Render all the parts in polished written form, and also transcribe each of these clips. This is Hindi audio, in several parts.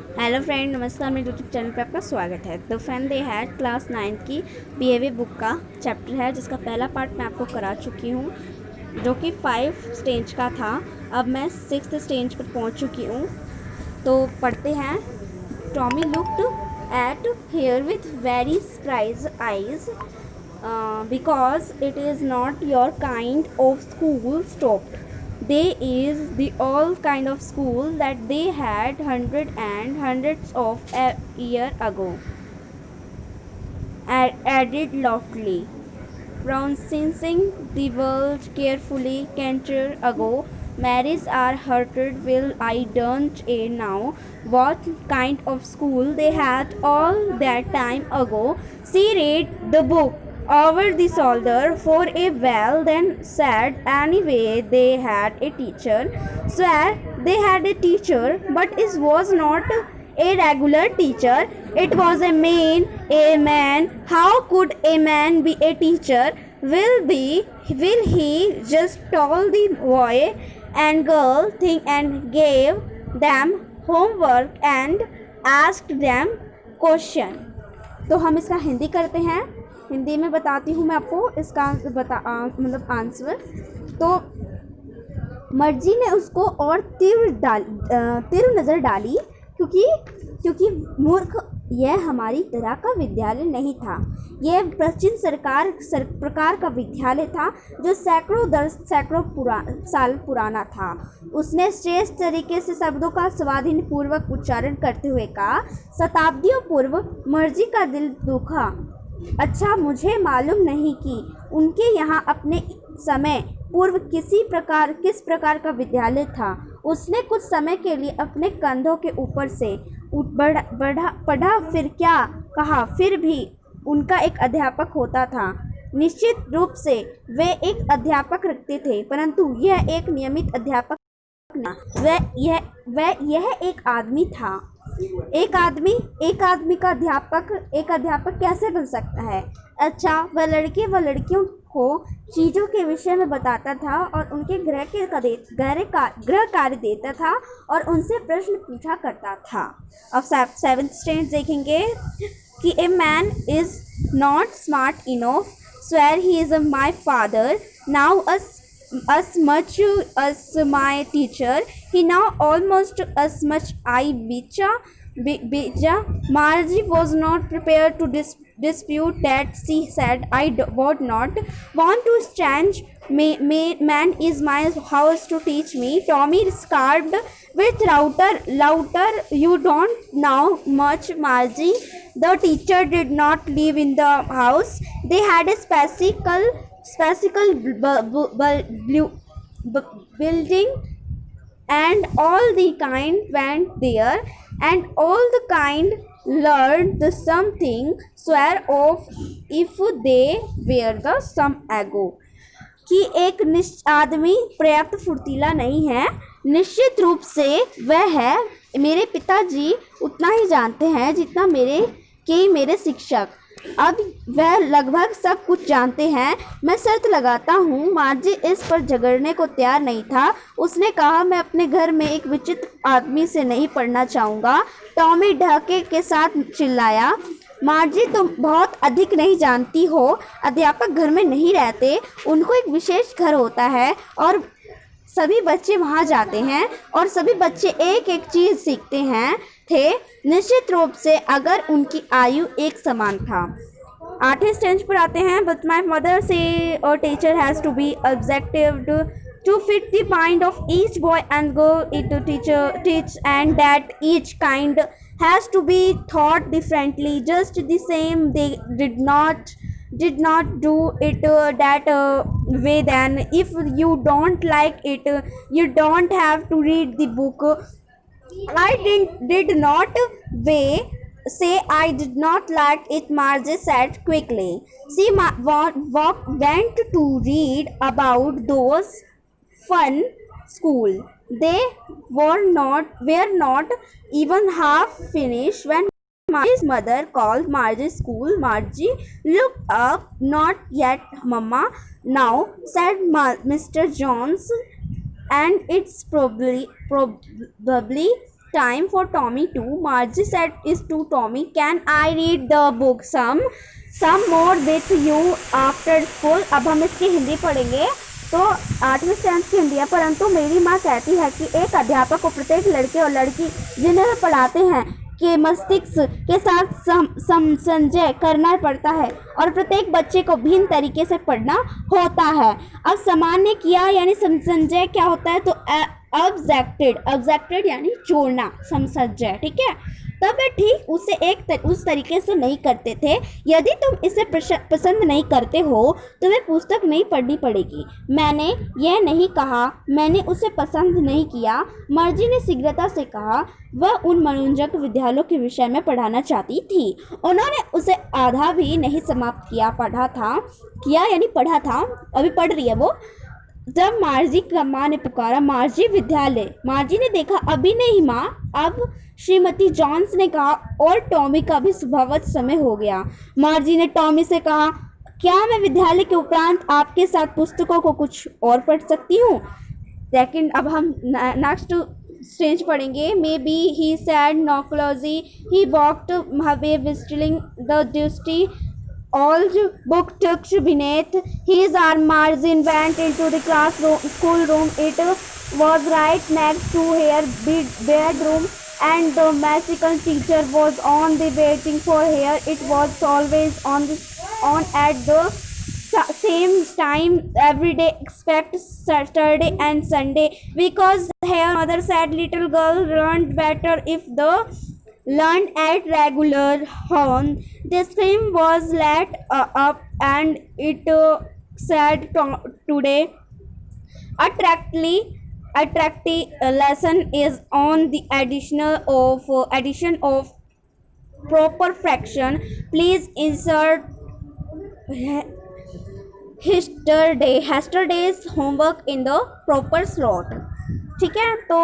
हेलो फ्रेंड, नमस्कार। मेरे यूट्यूब चैनल पे आपका स्वागत है। तो फ्रेंड, दे है क्लास 9 की बिहेवियर बुक का चैप्टर है, जिसका पहला पार्ट मैं आपको करा चुकी हूँ, जो कि 5 स्टेज का था। अब मैं 6th स्टेज पर पहुँच चुकी हूँ। तो पढ़ते हैं। Tommy looked at her with very surprise eyes because it is not your kind of school stopped. They is the all kind of school that they had hundreds of a year ago. Added loftily, pronouncing the word carefully. Canter ago, marriages are hurted. Will I don't now what kind of school they had all that time ago. She read the book over the shoulder for a while, then said, anyway, they had a teacher. Swear they had a teacher, but it was not a regular teacher. It was a man. How could a man be a teacher? Will he just told the boy and girl thing and gave them homework and asked them question. तो हम इसका हिंदी करते हैं। हिंदी में बताती हूँ मैं आपको इसका मतलब आंसर। तो मर्जी ने उसको और तीव्र नज़र डाली, क्योंकि मूर्ख यह हमारी तरह का विद्यालय नहीं था। यह प्राचीन प्रकार का विद्यालय था, जो सैकड़ों साल पुराना था। उसने श्रेष्ठ तरीके से शब्दों का स्वाधीन पूर्वक उच्चारण करते हुए कहा, शताब्दियों पूर्व मर्जी का दिल दुखा। अच्छा, मुझे मालूम नहीं कि उनके यहाँ अपने समय पूर्व किस प्रकार का विद्यालय था। उसने कुछ समय के लिए अपने कंधों के ऊपर से पढ़ा, फिर क्या कहा। फिर भी उनका एक अध्यापक होता था। निश्चित रूप से वे एक अध्यापक रखते थे, परंतु यह एक नियमित अध्यापक न, यह एक आदमी था। एक आदमी का अध्यापक कैसे बन सकता है? अच्छा, वह लड़कियों को चीज़ों के विषय में बताता था और उनके गृह कार्य देता था और उनसे प्रश्न पूछा करता था। अब 7th स्टेज देखेंगे कि a man is not smart enough, swear he is my father, now as much as my teacher, he now almost as much I Bija. Margie was not prepared to dispute that. She said, I would not want to change. Man is my house to teach me. Tommy scarfed with louder. You don't know much, Margie. The teacher did not live in the house. They had a building, and all the kind went there, and all the kind learned something, swear of if they were the some ago. कि एक आदमी पर्याप्त फुर्तीला नहीं है। निश्चित रूप से वह है। मेरे पिताजी उतना ही जानते हैं जितना मेरे शिक्षक। अब वह लगभग सब कुछ जानते हैं। मैं शर्त लगाता हूँ मार्जी इस पर झगड़ने को तैयार नहीं था। उसने कहा, मैं अपने घर में एक विचित्र आदमी से नहीं पढ़ना चाहूँगा। टॉमी ढाके के साथ चिल्लाया, मार्जी तुम बहुत अधिक नहीं जानती हो। अध्यापक घर में नहीं रहते, उनको एक विशेष घर होता है और सभी बच्चे वहाँ जाते हैं और सभी बच्चे एक एक चीज़ सीखते थे। निश्चित रूप से अगर उनकी आयु एक समान था। 8वें स्टेज पर आते हैं। बट माई मदर से और teacher has to be objective to fit the mind of each boy and girl it to teach, and that each kind has to be taught differently. Just the same, they did not do it that way. Then if you don't like it, you don't have to read the book. I did not say I did not like it, Margie said quickly. She went to read about those fun school. They were not even half finished when Margie's mother called Margie's school. Margie looked up. Not yet, Mama. Now, said Mr. Jones, and it's probably time for Tommy too. Margie said is to Tommy, can I read the book some more with you after school. अब हम इसकी हिंदी पढ़ेंगे। तो 8वीं स्टैंड की हिंदी है, परंतु मेरी माँ कहती है कि एक अध्यापक को प्रत्येक लड़के और लड़की जिन्हें वे पढ़ाते हैं के मस्तिष्क के साथ संजय करना पड़ता है और प्रत्येक बच्चे को भिन्न तरीके से पढ़ना होता है। अब सामान्य किया यानी संजय क्या होता है, तो ऑब्जेक्टेड यानी जोड़ना, संजय, ठीक है। तब वे ठीक उस तरीके से नहीं करते थे। यदि तुम इसे पसंद नहीं करते हो तो वे पुस्तक नहीं पढ़नी पड़ेगी। मैंने यह नहीं कहा मैंने उसे पसंद नहीं किया, मर्जी ने शीघ्रता से कहा। वह उन मनोरंजक विद्यालयों के विषय में पढ़ाना चाहती थी। उन्होंने उसे आधा भी नहीं समाप्त पढ़ा था, अभी पढ़ रही है वो। जब मार्जी की माँ ने पुकारा, मार्जी विद्यालय। मार्जी ने देखा, अभी नहीं माँ। अब श्रीमती जॉन्स ने कहा, और टॉमी का भी स्वभावत समय हो गया। मार्जी ने टॉमी से कहा, क्या मैं विद्यालय के उपरांत आपके साथ पुस्तकों को कुछ और पढ़ सकती हूँ। सेकंड, अब हम नेक्स्ट स्टेज पढ़ेंगे। मे बी ही सैड नॉक्लॉजी he walked away visiting the dusty old book tucked beneath his arm. Margin went into the schoolroom. It was right next to her bedroom, and the magical teacher was on the waiting for her. It was always on at the same time every day except Saturday and Sunday, because her mother said little girl learned better if the learned at regular horn. The scream was let up, and it said today attractive lesson is on the addition of proper fraction. Please insert yesterday's homework in the proper slot. ठीक है, तो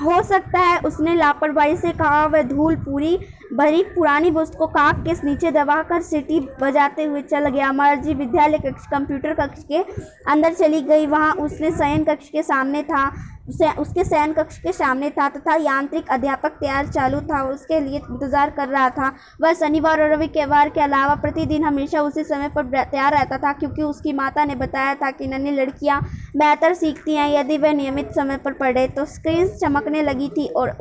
हो सकता है उसने लापरवाही से कहा। वह धूल पूरी भरी पुरानी बुस्त को कांख के नीचे दबाकर सीटी बजाते हुए चल गया। मार्जी विद्यालय कक्ष कंप्यूटर कक्ष के अंदर चली गई। वहां उसके शयन कक्ष के सामने था तथा यांत्रिक अध्यापक तैयार चालू था, उसके लिए इंतजार कर रहा था। वह शनिवार और रविवार के अलावा प्रतिदिन हमेशा उसी समय पर तैयार रहता था, क्योंकि उसकी माता ने बताया था कि नन्ही लड़कियां बेहतर सीखती हैं यदि वह नियमित समय पर पढ़े। तो स्क्रीन चमकने लगी थी और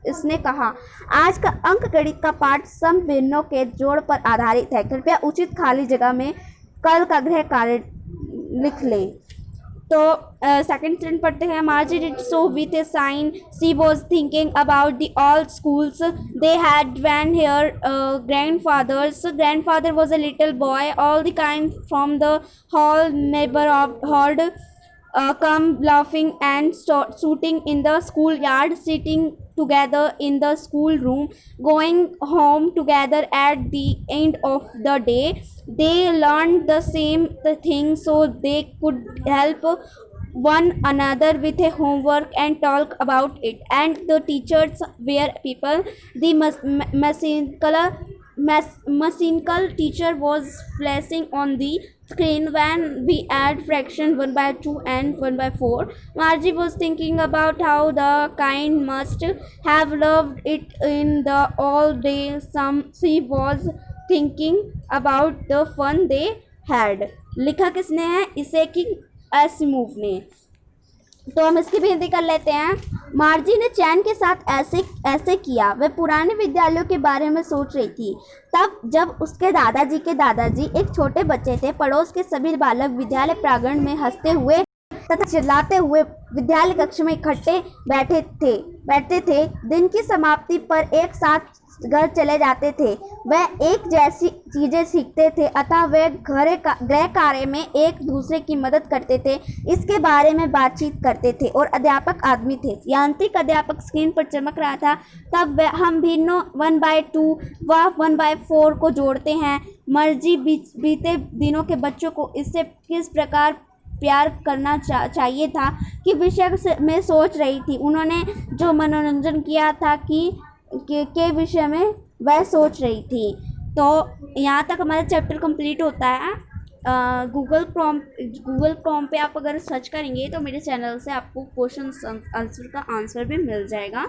इसने कहा, आज का अंक गणित का पाठ सम भिन्नों के जोड़ पर आधारित है। कृपया उचित खाली जगह में कल का गृह कार्य लिख लें। तो सेकंड स्टैंड पढ़ते हैं। Margie did so with a sigh. She was thinking about the old schools they had when her grandfather was a little boy. All the kind from the whole neighborhood come laughing and shooting in the schoolyard, sitting together in the schoolroom, going home together at the end of the day. They learned the same thing so they could help one another with a homework and talk about it. And the teachers were people. The mechanical teacher was flashing on the screen when we add fraction 1/2 and 1/4. Margie was thinking about how the kind must have loved it in the all day. She was thinking about the fun they had. लिखा किसने है इसे कि एसिमोव ने। तो हम इसकी भी हिंदी कर लेते हैं। मार्जी ने चैन के साथ ऐसे किया। वह पुराने विद्यालयों के बारे में सोच रही थी तब जब उसके दादाजी एक छोटे बच्चे थे। पड़ोस के सभी बालक विद्यालय प्रांगण में हंसते हुए तथा चिल्लाते हुए विद्यालय कक्ष में इकट्ठे बैठते थे। दिन की समाप्ति पर एक साथ घर चले जाते थे। वह एक जैसी चीजें सीखते थे अतः वे गृह कार्य में एक दूसरे की मदद करते थे, इसके बारे में बातचीत करते थे और अध्यापक आदमी थे। यांत्रिक अध्यापक स्क्रीन पर चमक रहा था। तब हम भिन्नों 1/2 व 1/4 को जोड़ते हैं। मर्जी बीते दिनों के बच्चों को इससे किस प्रकार प्यार करना चाहिए था कि विषय में सोच रही थी। उन्होंने जो मनोरंजन किया था के विषय में वह सोच रही थी। तो यहाँ तक हमारा चैप्टर कंप्लीट होता है। गूगल प्रॉम पे आप अगर सर्च करेंगे तो मेरे चैनल से आपको क्वेश्चन आंसर का आंसर भी मिल जाएगा,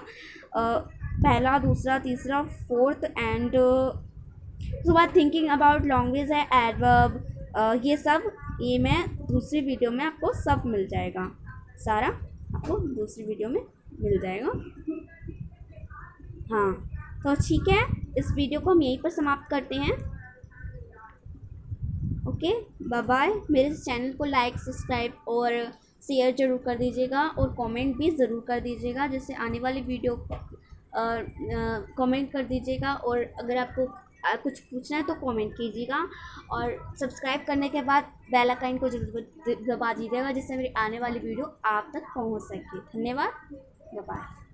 पहला, दूसरा, तीसरा, फोर्थ एंड उसके बाद थिंकिंग अबाउट लैंग्वेज है, एडवर्ब, ये सब, ये मैं दूसरी वीडियो में आपको सब मिल जाएगा, सारा आपको दूसरी वीडियो में मिल जाएगा। हाँ, तो ठीक है, इस वीडियो को हम यहीं पर समाप्त करते हैं। Okay, bye bye. मेरे चैनल को लाइक, सब्सक्राइब और शेयर ज़रूर कर दीजिएगा और कमेंट भी ज़रूर कर दीजिएगा, जिससे आने वाली वीडियो कमेंट कर दीजिएगा, और अगर आपको कुछ पूछना है तो कमेंट कीजिएगा, और सब्सक्राइब करने के बाद बेल आइकन को जरूर दबा दीजिएगा, जिससे मेरी आने वाली वीडियो आप तक पहुंच सके। धन्यवाद, बाय बाय।